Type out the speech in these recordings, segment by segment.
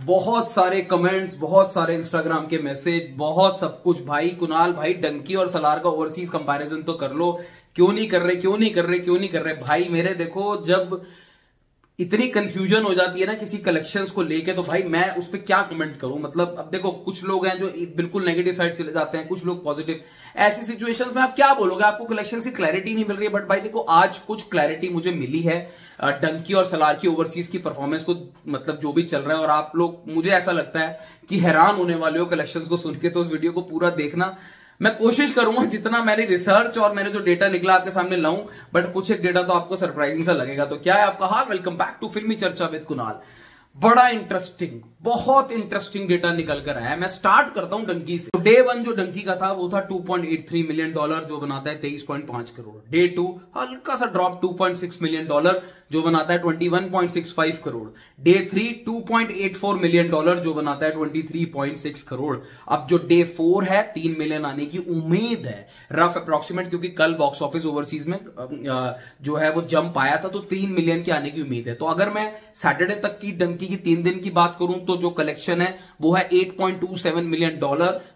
बहुत सारे कमेंट्स, बहुत सारे इंस्टाग्राम के मैसेज, बहुत सब कुछ। भाई कुणाल भाई, डंकी और सलार का ओवरसीज कंपैरिजन तो कर लो, क्यों नहीं कर रहे, क्यों नहीं कर रहे, क्यों नहीं कर रहे। भाई मेरे देखो, जब इतनी कंफ्यूजन हो जाती है ना किसी कलेक्शंस को लेके, तो भाई मैं उस पर क्या कमेंट करूं। मतलब अब देखो, कुछ लोग हैं जो बिल्कुल नेगेटिव साइड चले जाते हैं, कुछ लोग पॉजिटिव। ऐसी सिचुएशंस में आप क्या बोलोगे, आपको कलेक्शन की क्लैरिटी नहीं मिल रही है। बट भाई देखो, आज कुछ क्लैरिटी मुझे मिली है डंकी और सलार की ओवरसीज की परफॉर्मेंस को, मतलब जो भी चल रहा है। और आप लोग, मुझे ऐसा लगता है कि हैरान होने वाले हो कलेक्शंस को सुन के। तो उस वीडियो को पूरा देखना। मैं कोशिश करूंगा जितना मैंने रिसर्च और मैंने जो डेटा निकला आपके सामने लाऊं, बट कुछ एक डेटा तो आपको सरप्राइजिंग सा लगेगा। तो क्या है आपका हाल, वेलकम बैक टू फिल्मी चर्चा विद कुणाल। बड़ा इंटरेस्टिंग, बहुत इंटरेस्टिंग डेटा निकल कर आया है। मैं स्टार्ट करता हूं डंकी से। तो डे 1 जो डंकी का था वो था $2.83 मिलियन, जो बनाता है 23.5 करोड़। डे 2 हल्का सा ड्रॉप $2.6 मिलियन, जो बनाता है 21.65 करोड़। डे 3 $2.84 मिलियन, जो बनाता है 23.6 करोड़। अब जो डे 4 है, 3 मिलियन आने की उम्मीद है, रफ अप्रोक्सीमेट, क्योंकि कल बॉक्स ऑफिस ओवरसीज में जो है वो जंप आया था, तो 3 मिलियन की आने की उम्मीड है। तो अगर मैं सैटरडे तक की डंकी की 3 दिन की बात करूं, तो जो कलेक्शन है वो है $8.27 मिलियन,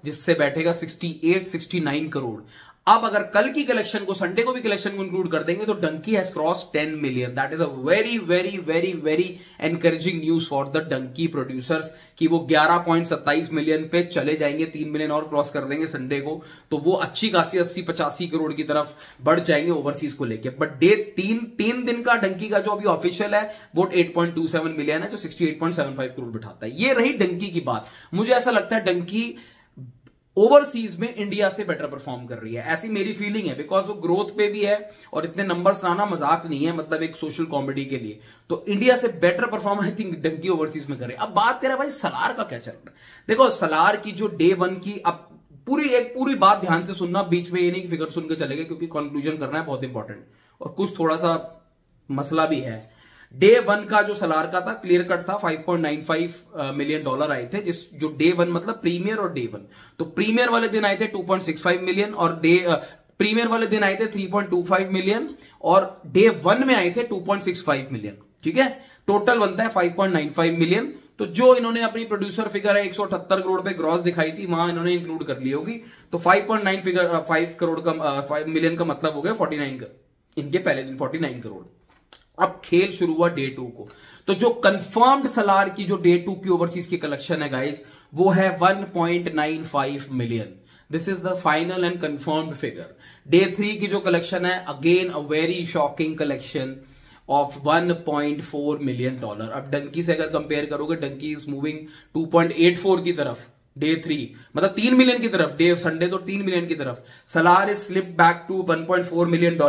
जिससे बैठेगा 68-69 करोड़। अब अगर कल की कलेक्शन को, संडे को भी कलेक्शन को इंक्लूड कर देंगे, तो Dunki has cross 10 million. That is a very very very very encouraging news for the Dunki producers कि वो 11.27 मिलियन पे चले जाएंगे, 3 मिलियन और क्रॉस कर देंगे संडे को, तो वो अच्छी खासी 80-85 करोड़ की तरफ बढ़ जाएंगे ओवरसीज को लेके। बट डे 3 दिन का डंकी का जो अभी ऑफिशियल है वो 8.27 मिलियन है, जो 68.75 करोड़ बिठाता है। ये रही डंकी की बात। मुझे ऐसा लगता है डंकी ओवरसीज में इंडिया से बेटर परफॉर्म कर रही है, ऐसी मेरी फीलिंग है। बिकॉज वो ग्रोथ पे भी है और इतने नंबर्स लाना मजाक नहीं है, मतलब एक सोशल कॉमेडी के लिए। तो इंडिया से better perform I think Dunki overseas में करे। अब बात करें भाई सलार का क्या चल रहा है। देखो सलार की जो डे 1 की, अब पूरी बात ध्यान से सुनना, बीच में ये नहीं कि फिगर सुन के चलेगा, क्योंकि कंक्लूजन करना है बहुत इंपॉर्टेंट, और कुछ थोड़ा सा मसला भी है। डे 1 का जो सलार का था, क्लियर कट था, $5.95 मिलियन आए थे। जो डे 1 मतलब प्रीमियर और डे 1, तो प्रीमियर वाले दिन आए थे 2.65 मिलियन, और प्रीमियर वाले दिन आए थे 3.25 मिलियन, और डे 1 में आए थे 2.65 मिलियन। ठीक है, टोटल बनता है 5.95 मिलियन। तो जो इन्होंने अपनी प्रोड्यूसर फिगर है 178 करोड़ पे ग्रॉस दिखाई थी, वहां इन्होंने इंक्लूड कर ली होगी। तो 5 करोड़ का 5 मिलियन का मतलब हो गया 49 इनके पहले दिन 49 करोड़। अब खेल शुरू हुआ डे 2 को। तो जो कंफर्म्ड सलार की जो डे 2 की ओवरसीज की कलेक्शन है गाइस, वो है 1.95 million. This is the final and confirmed figure. Day 3 की जो कलेक्शन है, again a very shocking collection of $1.4 million. अब डंकी से अगर कंपेयर करोगे, डंकी इज मूविंग 2.84 की तरफ डे 3, मतलब 3 मिलियन की तरफ। डे संडे तो 3 मिलियन की तरफ। Salaar is slip back to $1.4 million,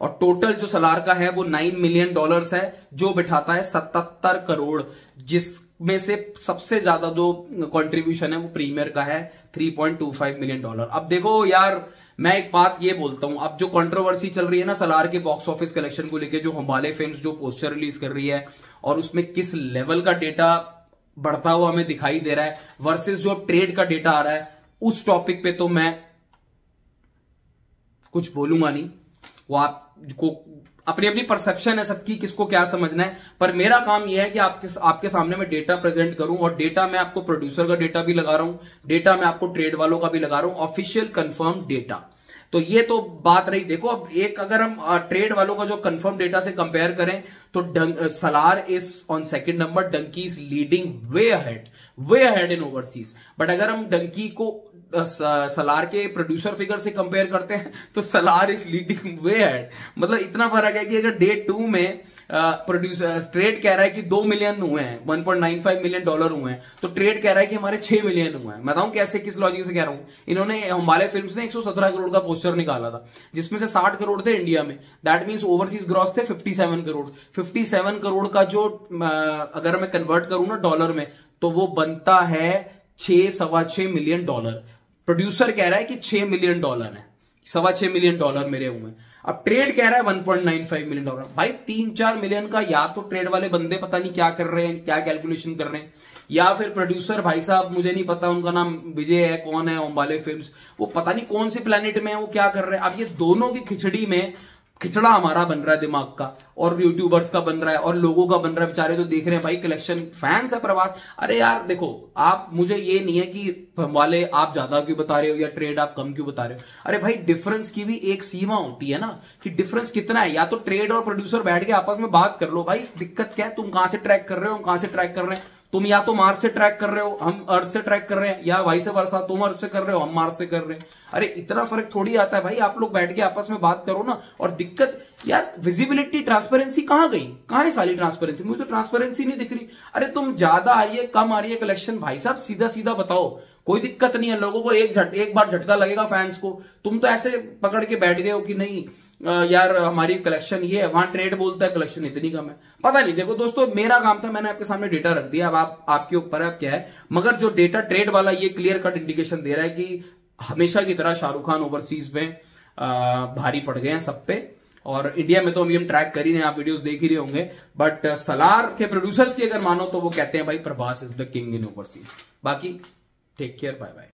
और टोटल जो सलार का है वो $9 मिलियन है, जो बिठाता है 77 करोड़, जिसमें से सबसे ज्यादा जो कंट्रीब्यूशन है वो प्रीमियर का है, $3.25 मिलियन। अब देखो यार, मैं एक बात ये बोलता हूं, अब जो कंट्रोवर्सी चल रही है ना सलार के बॉक्स ऑफिस कलेक्शन को लेके, जो हमारे फिल्म्स जो पोस्टर रिलीज कर रही है और उसमें किस लेवल का डेटा बढ़ता हुआ हमें दिखाई दे रहा है, वर्सेस जो ट्रेड का डेटा आ रहा है, उस टॉपिक पे तो मैं कुछ बोलूंगा नहीं। वो आपको अपनी अपनी परसेप्शन है सबकी, किसको क्या समझना है। पर मेरा काम यह है कि आपके सामने मैं डेटा प्रेजेंट करूं, और डेटा मैं आपको प्रोड्यूसर का डेटा भी लगा रहा हूं, डेटा मैं आपको ट्रेड वालों का भी लगा रहा हूं, ऑफिशियल कंफर्म डेटा। तो ये तो बात रही। देखो अब एक, अगर हम ट्रेड वालों का जो कंफर्म डेटा से कंपेयर करें, तो Salaar is on second number, Dunki is leading way ahead in overseas. But अगर हम डंकी को सलार के प्रोड्यूसर फिगर से कंपेयर करते हैं, तो Salaar is leading way ahead. मतलब इतना फर्क है कि अगर डे 2 में प्रोड्यूसर ट्रेड कह रहा है कि 2 मिलियन हुए हैं, $1.95 मिलियन हुए हैं, तो ट्रेड कह रहा है कि हमारे 6 मिलियन हुए हैं। बताऊं कैसे, किस लॉजिक से कह रहा हूं। इन्होंने हमारे फिल्म्स ने 117 करोड़ का पोस्टर निकाला था, जिसमें से 60 करोड़ थे इंडिया में। दैट मींस ओवरसीज ग्रॉस थे 57 करोड़। 57 करोड़ का जो अगर मैं कन्वर्ट करूं ना डॉलर में, तो वो बनता है 6-6.25 मिलियन। प्रोड्यूसर कह रहा है कि $6 मिलियन है, $6.25 मिलियन मेरे हुए। अब ट्रेड कह रहा है $1.95 मिलियन। भाई 3-4 मिलियन का या तो ट्रेड वाले बंदे पता नहीं क्या कर रहे हैं, क्या कैलकुलेशन कर रहे हैं, या फिर प्रोड्यूसर भाई साहब, मुझे नहीं पता उनका नाम विजय है, कौन है, ओम्बाले फिल्म्स, वो पता नहीं कौन से प्लेनेट में है, वो क्या कर रहे हैं। अब ये दोनों की खिचड़ी में खिचड़ा हमारा बन रहा है दिमाग का, और यूट्यूबर्स का बन रहा है, और लोगों का बन रहा है। बेचारे तो देख रहे हैं भाई कलेक्शन, फैंस है प्रभास। अरे यार देखो, आप मुझे ये नहीं है कि वाले आप ज्यादा क्यों बता रहे हो या ट्रेड आप कम क्यों बता रहे हो। अरे भाई डिफरेंस की भी एक सीमा होती है ना, कि डिफरेंस कितना है। या तो ट्रेड और प्रोड्यूसर बैठ के आपस में बात कर लो, भाई दिक्कत क्या है, तुम कहां से ट्रैक कर रहे हो, हम कहां से ट्रैक कर रहे हैं। तुम या तो मार्स से ट्रैक कर रहे हो, हम अर्थ से ट्रैक कर रहे हैं, या वाइस वर्सा, तुम अर्थ से कर रहे हो, हम मार्स से कर रहे हैं। अरे इतना फर्क थोड़ी आता है भाई, आप लोग बैठ के आपस में बात करो ना। और दिक्कत यार, विजिबिलिटी, ट्रांसपेरेंसी कहां गई, कहां है साली ट्रांसपेरेंसी, मुझे तो ट्रांसपेरेंसी नहीं दिख रही। अरे तुम ज्यादा आ रही है, कम आ रही है कलेक्शन, भाई साहब सीधा सीधा बताओ, कोई दिक्कत नहीं है। लोगों को एक बार झटका लगेगा फैंस को। तुम तो ऐसे पकड़ के बैठ गए हो कि नहीं यार हमारी कलेक्शन ये है, वहां ट्रेड बोलता है कलेक्शन इतनी कम है। पता नहीं, देखो दोस्तों, मेरा काम था, मैंने आपके सामने डेटा रख दिया, अब आपके ऊपर है क्या है। मगर जो डेटा ट्रेड वाला ये क्लियर कट इंडिकेशन दे रहा है कि हमेशा की तरह शाहरुख खान ओवरसीज में भारी पड़ गए हैं सब पे। और इंडिया में तो अभी हम ट्रैक कर ही रहे हैं, आप वीडियोस देख ही रहे होंगे। बट सलार के प्रोड्यूसर्स की अगर मानो तो वो कहते हैं भाई Prabhas is the king in overseas. बाकी टेक केयर, बाय बाय।